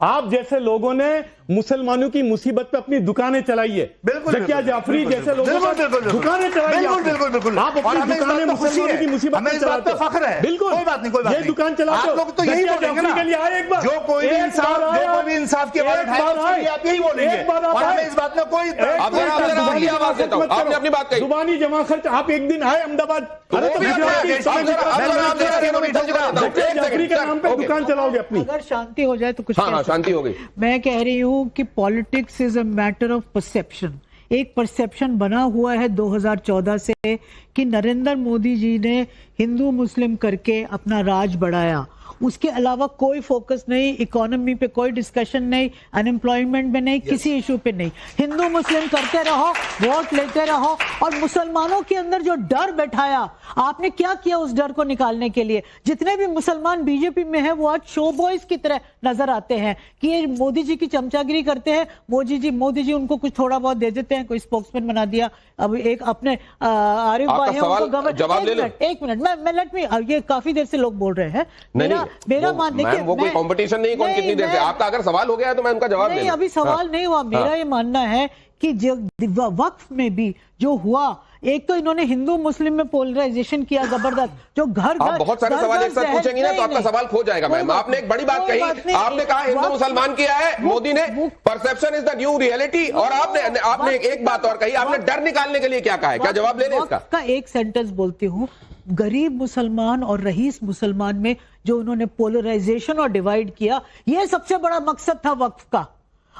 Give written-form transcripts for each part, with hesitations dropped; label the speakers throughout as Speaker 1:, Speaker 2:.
Speaker 1: आप जैसे लोगों ने मुसलमानों की मुसीबत पे अपनी दुकानें चलाई है। जकिया जाफरी जैसे लोगों ने दुकानें चलाई है।
Speaker 2: बिल्कुल
Speaker 1: आप अपनी दुकानें मुसलमानों की मुसीबत पे चलाते हो।
Speaker 2: फख्र है।
Speaker 1: बिल्कुल,
Speaker 2: कोई बात नहीं,
Speaker 1: ये दुकान चलाते हो।
Speaker 2: आप लोग तो यही बोलेंगे ना,
Speaker 1: के लिए आए एक बार,
Speaker 2: जो कोई भी इंसाफ के बारे में आप यही बोलेंगे और हमें इस बात में कोई
Speaker 3: आवाज देता हूं। आपने अपनी बात कही,
Speaker 1: जुबानी जमा खर्च। आप एक दिन आए अहमदाबाद, जाफरी के नाम पे दुकान चलाओगे अपनी।
Speaker 4: अगर शांति हो जाए तो कुछ
Speaker 3: शांति हो गई।
Speaker 4: मैं कह रही हूँ कि politics is a matter of perception. एक परसेप्शन बना हुआ है 2014 से कि नरेंद्र मोदी जी ने हिंदू मुस्लिम करके अपना राज बढ़ाया, उसके अलावा कोई फोकस नहीं, इकोनॉमी पे कोई डिस्कशन नहीं, अनएम्प्लॉयमेंट में नहीं, किसी इशू पे नहीं। हिंदू मुस्लिम करते रहो, वोट लेते रहो। और मुसलमानों के अंदर जो डर बैठाया, आपने क्या किया उस डर को निकालने के लिए? जितने भी मुसलमान बीजेपी में है वो आज शो बॉयज की तरह नजर आते हैं कि ये मोदी जी की चमचागिरी करते हैं। मोदी जी उनको कुछ थोड़ा बहुत दे देते हैं, कोई स्पोक्समैन बना दिया। अब एक अपने आरिफ भाई हैं, उनको गवर्नर। एक मिनट, मैं लेट मी, ये काफी देर से लोग बोल रहे हैं। मेरा मान देखिए,
Speaker 3: वो कोई कंपटीशन नहीं, कौन कितनी देर से। आपका अगर सवाल हो गया है तो मैं उनका जवाब
Speaker 4: नहीं, अभी सवाल नहीं हुआ। मेरा ये मानना है कि जो वक्फ में भी जो हुआ, एक तो इन्होंने हिंदू मुस्लिम में पोलराइजेशन किया जबरदस्त, जो घर
Speaker 3: आप बहुत सारे सवाल एक साथ पूछेंगे ना तो आपका सवाल खो जाएगा। मैम, आपने एक बड़ी बात कही, आपने कहा हिंदू मुसलमान किया है मोदी ने, perception is the new reality. और आपने एक बात और कही, आपने डर निकालने के लिए क्या कहा है, क्या जवाब ले रहे हैं इसका?
Speaker 4: एक सेंटेंस बोलती हूँ, गरीब मुसलमान और रईस मुसलमान में जो उन्होंने पोलराइजेशन और डिवाइड किया, यह सबसे बड़ा मकसद था वक्फ का।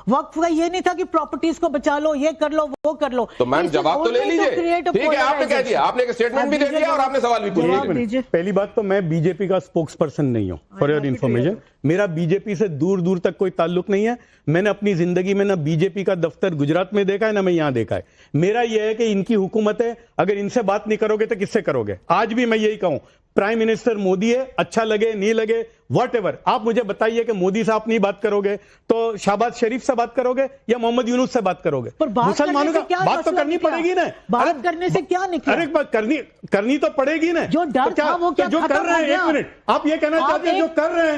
Speaker 4: वक्फ का ये नहीं था कि प्रॉपर्टीज को बचा लो, ये कर लो, वो कर लो।
Speaker 3: तो मैम जवाब तो ले लीजिए। ठीक है, आपने कह दिया, आपने एक स्टेटमेंट भी दे दिया और आपने सवाल भी पूछा।
Speaker 1: पहली बात तो मैं बीजेपी का स्पोक्स पर्सन नहीं हूं, फॉर योर इन्फॉर्मेशन। मेरा बीजेपी से दूर दूर तक कोई ताल्लुक नहीं है। मैंने अपनी जिंदगी में ना बीजेपी का दफ्तर गुजरात में देखा है, ना मैं यहां देखा है। मेरा यह है कि इनकी हुकूमत है, अगर इनसे बात नहीं करोगे तो किससे करोगे? आज भी मैं यही कहूं, प्राइम मिनिस्टर मोदी है, अच्छा लगे नहीं लगे व्हाटएवर, आप मुझे बताइए कि मोदी से आप नहीं बात करोगे तो शहबाज शरीफ से बात करोगे या मोहम्मद यूनुस से बात करोगे? मुसलमानों का बात तो करनी पड़ेगी ना।
Speaker 4: बात करने से क्या निकला?
Speaker 1: अरे बात करनी तो पड़ेगी ना।
Speaker 4: जो डर था वो क्या
Speaker 1: जो कर रहे हैं, एक मिनट, आप ये कहना चाहते हैं जो कर रहे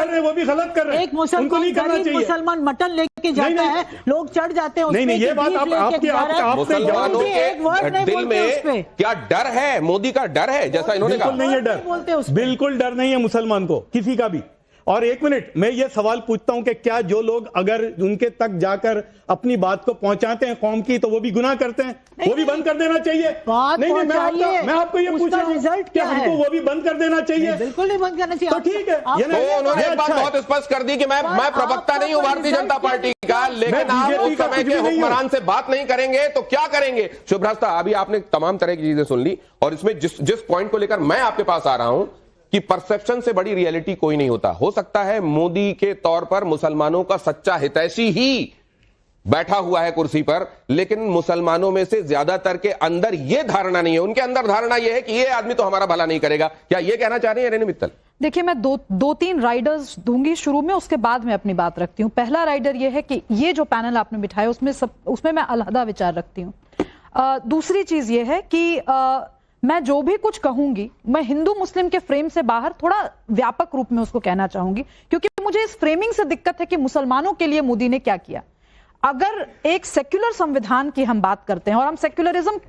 Speaker 1: हैं वो भी गलत कर रहे हैं?
Speaker 4: एक मुसलमान मटन लेके जाता है, लोग चढ़ जाते हैं।
Speaker 1: नहीं, ये बात
Speaker 3: आपके दिल में क्या डर है? मोदी का डर है जैसा इन्होंने कहा?
Speaker 1: नहीं है डर, बिल्कुल डर नहीं है मुसलमान को किसी का भी। और एक मिनट, मैं ये सवाल पूछता हूं कि क्या जो लोग अगर उनके तक जाकर अपनी बात को पहुंचाते हैं कौम की, तो वो भी गुनाह करते हैं? वो भी बंद कर देना चाहिए। नहीं, मैं आपको ये पूछ रहा हूं कि हमको वो भी बंद कर देना चाहिए?
Speaker 4: बिल्कुल नहीं बंद करना चाहिए।
Speaker 1: तो ठीक है,
Speaker 3: तो उन्होंने एक बात बहुत स्पष्ट कर दी कि मैं प्रवक्ता नहीं हूं भारतीय जनता पार्टी का, लेकिन आप उस समय के हुक्मरान से बात नहीं करेंगे तो क्या करेंगे? शुभ्रस्ता, अभी आपने तमाम तरह की चीजें सुन ली और इसमें जिस पॉइंट को लेकर मैं आपके पास आ रहा हूं कि परसेप्शन से बड़ी रियलिटी कोई नहीं होता। हो सकता है मोदी के तौर पर मुसलमानों का सच्चा हितैषी ही बैठा हुआ है कुर्सी पर, लेकिन मुसलमानों में से ज्यादातर के अंदर यह धारणा नहीं है। उनके अंदर धारणा यह है कि यह आदमी तो हमारा भला नहीं करेगा। क्या यह कहना चाह रही है रेणु मित्तल?
Speaker 5: देखिए, मैं दो तीन राइडर्स दूंगी शुरू में, उसके बाद में अपनी बात रखती हूं। पहला राइडर यह है कि ये जो पैनल आपने बिठाया उसमें मैं अलहदा विचार रखती हूं। दूसरी चीज यह है कि मैं जो भी कुछ कहूंगी मैं हिंदू मुस्लिम के फ्रेम से बाहर थोड़ा व्यापक रूप में उसको कहना चाहूंगी, क्योंकि मुझे इस फ्रेमिंग से दिक्कत है कि मुसलमानों के लिए मोदी ने क्या किया। अगर एक सेक्युलर संविधान की हम बात करते हैं और हम सेक्युलरिज्म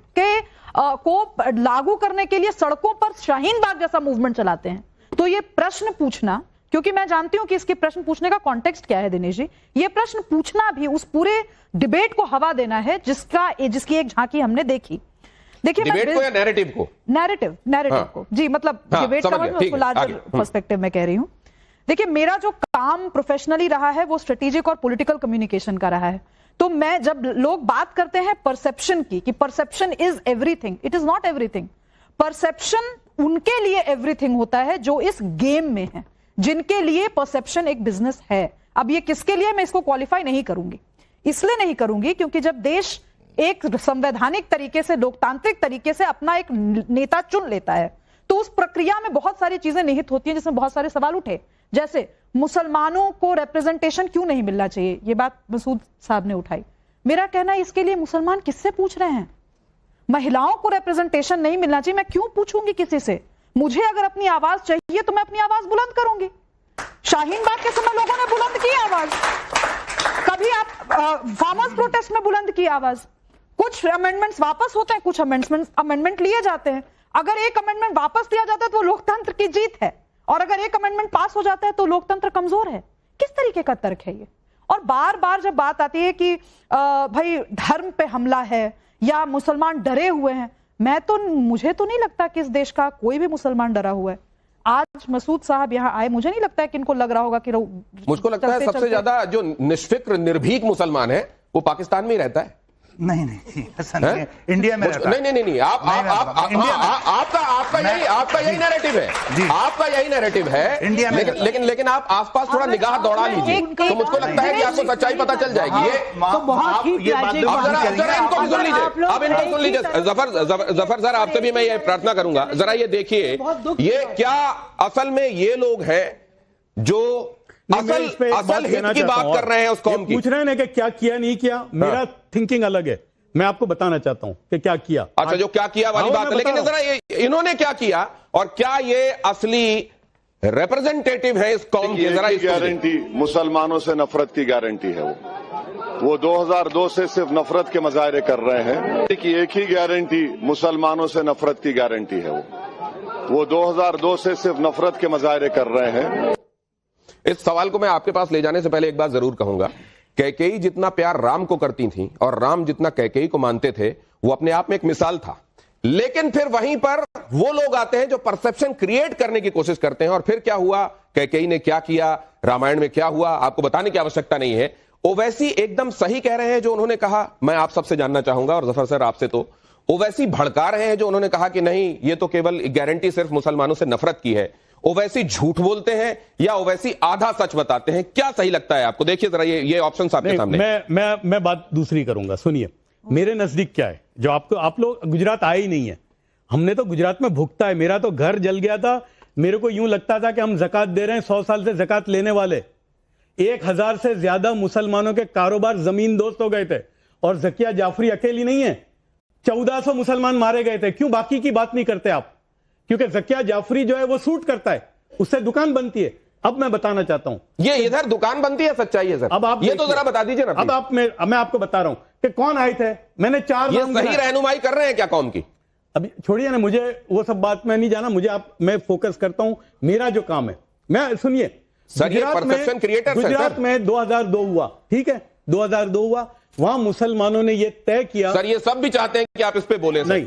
Speaker 5: को लागू करने के लिए सड़कों पर शाहीन बाग जैसा मूवमेंट चलाते हैं, तो ये प्रश्न पूछना, क्योंकि मैं जानती हूं कि इसके प्रश्न पूछने का कॉन्टेक्स्ट क्या है दिनेश जी, ये प्रश्न पूछना भी उस पूरे डिबेट को हवा देना है जिसकी एक झांकी हमने देखी। देखिए,
Speaker 3: डिबेट को या नैरेटिव को? नैरेटिव
Speaker 5: को जी, मतलब डिबेट का उसको लार्जर पर्सपेक्टिव में कह रही हूं। देखिए, मेरा जो काम प्रोफेशनली रहा है वो स्ट्रेटेजिक और पॉलिटिकल कम्युनिकेशन का रहा है। तो मैं जब लोग बात करते हैं परसेप्शन की कि perception is everything, it is not everything. Perception उनके लिए एवरीथिंग होता है जो इस गेम में है, जिनके लिए परसेप्शन एक बिजनेस है। अब ये किसके लिए, मैं इसको क्वालिफाई नहीं करूंगी। इसलिए नहीं करूंगी क्योंकि जब देश एक संवैधानिक तरीके से, लोकतांत्रिक तरीके से अपना एक नेता चुन लेता है, तो उस प्रक्रिया में बहुत सारी चीजें निहित होती हैं जिसमें बहुत सारे सवाल उठे। जैसे मुसलमानों को रिप्रेजेंटेशन क्यों नहीं मिलना चाहिए, ये बात मसूद साहब ने उठाई। मेरा कहना है इसके लिए मुसलमान किससे पूछ रहे हैं? महिलाओं को रिप्रेजेंटेशन नहीं मिलना चाहिए, मैं क्यों पूछूंगी किसी से? मुझे अगर अपनी आवाज चाहिए तो मैं अपनी आवाज बुलंद करूंगी। शाहीन बाग के समय लोगों ने बुलंद की आवाज, कभी आप फार्मर्स प्रोटेस्ट में बुलंद की आवाज। कुछ अमेंडमेंट्स वापस होते हैं, कुछ अमेंडमेंट लिए जाते हैं। अगर एक अमेंडमेंट वापस लिया जाता है तो लोकतंत्र की जीत है, और अगर एक अमेंडमेंट पास हो जाता है तो लोकतंत्र कमजोर है। किस तरीके का तर्क है ये? और बार बार जब बात आती है कि भाई धर्म पे हमला है या मुसलमान डरे हुए हैं, मुझे तो नहीं लगता कि इस देश का कोई भी मुसलमान डरा हुआ है। आज मसूद साहब यहाँ आए, मुझे नहीं लगता है कि इनको लग रहा होगा कि
Speaker 3: मुझको लगता है सबसे ज्यादा जो निष्फिक्र निर्भीक मुसलमान है वो पाकिस्तान में ही रहता है।
Speaker 2: नहीं ऐसा नहीं है, इंडिया में रहता है।
Speaker 3: नहीं आपका यही नैरेटिव है, आपका यही नैरेटिव है इंडिया में। लेकिन आप आसपास थोड़ा निगाह दौड़ा लीजिए तो मुझको लगता है कि आपको सच्चाई पता चल जाएगी। जरा इनको भी सुन लीजिए, अब इनको सुन लीजिए। जफर सर, आपसे भी मैं ये प्रार्थना करूंगा, जरा ये देखिए, ये क्या असल में ये लोग हैं जो असल हित की बात कर रहे हैं उस कौम की।
Speaker 1: पूछ रहे हैं कि क्या किया नहीं किया। मेरा थिंकिंग अलग है, मैं आपको बताना चाहता हूं कि क्या किया।
Speaker 3: अच्छा, जो क्या किया वाली बात है, लेकिन जरा इन्होंने क्या किया और क्या ये असली रिप्रेजेंटेटिव है इस कौम की? जरा
Speaker 6: गारंटी मुसलमानों से नफरत की गारंटी है। वो 2002 से सिर्फ नफरत के मुजाहरे कर रहे हैं। एक ही गारंटी मुसलमानों से नफरत की गारंटी है। वो 2002 से सिर्फ नफरत के मुजाहरे कर रहे हैं।
Speaker 3: इस सवाल को मैं आपके पास ले जाने से पहले एक बात जरूर कहूंगा, कैकेयी जितना प्यार राम को करती थी और राम जितना कैकेयी को मानते थे, वो अपने आप में एक मिसाल था। लेकिन फिर वहीं पर वो लोग आते हैं जो परसेप्शन क्रिएट करने की कोशिश करते हैं। और फिर क्या हुआ, कैकेयी ने क्या किया, रामायण में क्या हुआ, आपको बताने की आवश्यकता नहीं है। ओवैसी एकदम सही कह रहे हैं जो उन्होंने कहा, मैं आप सबसे जानना चाहूंगा, और जफर सर आपसे, तो ओवैसी भड़का रहे हैं जो उन्होंने कहा कि नहीं, ये तो केवल गारंटी सिर्फ मुसलमानों से नफरत की है। ओवैसी झूठ बोलते हैं या ओवैसी आधा सच बताते हैं? क्या सही लगता है आपको? देखिए जरा ये ऑप्शन आपके सामने।
Speaker 1: मैं बात दूसरी करूंगा, सुनिए। मेरे नजदीक क्या है, जो आप लोग गुजरात आए ही नहीं है। हमने तो गुजरात में भुगता है। मेरा तो घर जल गया था, मेरे को यूं लगता था कि हम जकात दे रहे हैं, 100 साल से जकात लेने वाले। 1000 से ज्यादा मुसलमानों के कारोबार जमीन दोस्त हो गए थे। और जकिया जाफरी अकेली नहीं है, 1400 मुसलमान मारे गए थे। क्यों बाकी की बात नहीं करते आप? क्योंकि जकिया जाफरी जो है वो सूट करता है, उससे दुकान बनती है। अब मैं बताना चाहता हूं,
Speaker 3: ये इधर दुकान बनती है, सच्चाई है सर।
Speaker 1: अब आप
Speaker 3: ये तो जरा बता दीजिए ना।
Speaker 1: अब मैं आपको बता रहा हूं कि कौन आए थे। मैंने 4
Speaker 3: ये सही रहनुमाई कर रहे हैं क्या कौम की?
Speaker 1: अभी छोड़िए ना, मुझे वो सब बात में नहीं जाना। मैं फोकस करता हूं मेरा जो काम है। मैं सुनिए, गुजरात में 2002 हुआ, ठीक है, 2002 हुआ। वहां मुसलमानों ने यह तय किया।
Speaker 3: सर ये सब भी चाहते हैं कि आप इस पे बोले।
Speaker 1: नहीं,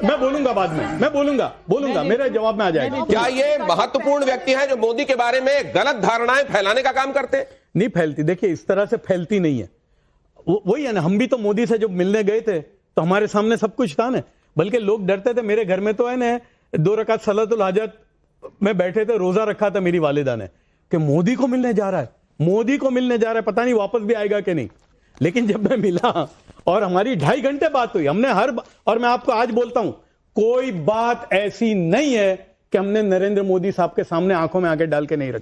Speaker 1: मैं बोलूंगा बाद में, मैं बोलूंगा मेरे जवाब में आ जाएगा।
Speaker 3: क्या ये महत्वपूर्ण व्यक्ति हैं जो मोदी के बारे में गलत धारणाएं फैलाने का काम करते हैं?
Speaker 1: नहीं फैलती, देखिए इस तरह से फैलती नहीं है। वही है ना, हम भी तो मोदी से जब मिलने गए थे तो हमारे सामने सब कुछ था ना। बल्कि लोग डरते थे। मेरे घर में तो है ना 2 रकात सलातुल हाजत में बैठे थे, रोजा रखा था मेरी वालिदा ने, कि मोदी को मिलने जा रहा है, पता नहीं वापस भी आएगा कि नहीं। लेकिन जब मैं मिला और हमारी 2.5 घंटे बात हुई, हमने और मैं आपको आज बोलता हूं, कोई बात ऐसी नहीं है कि हमने नरेंद्र मोदी साहब के सामने आंखों में आंखें डाल के नहीं रखी।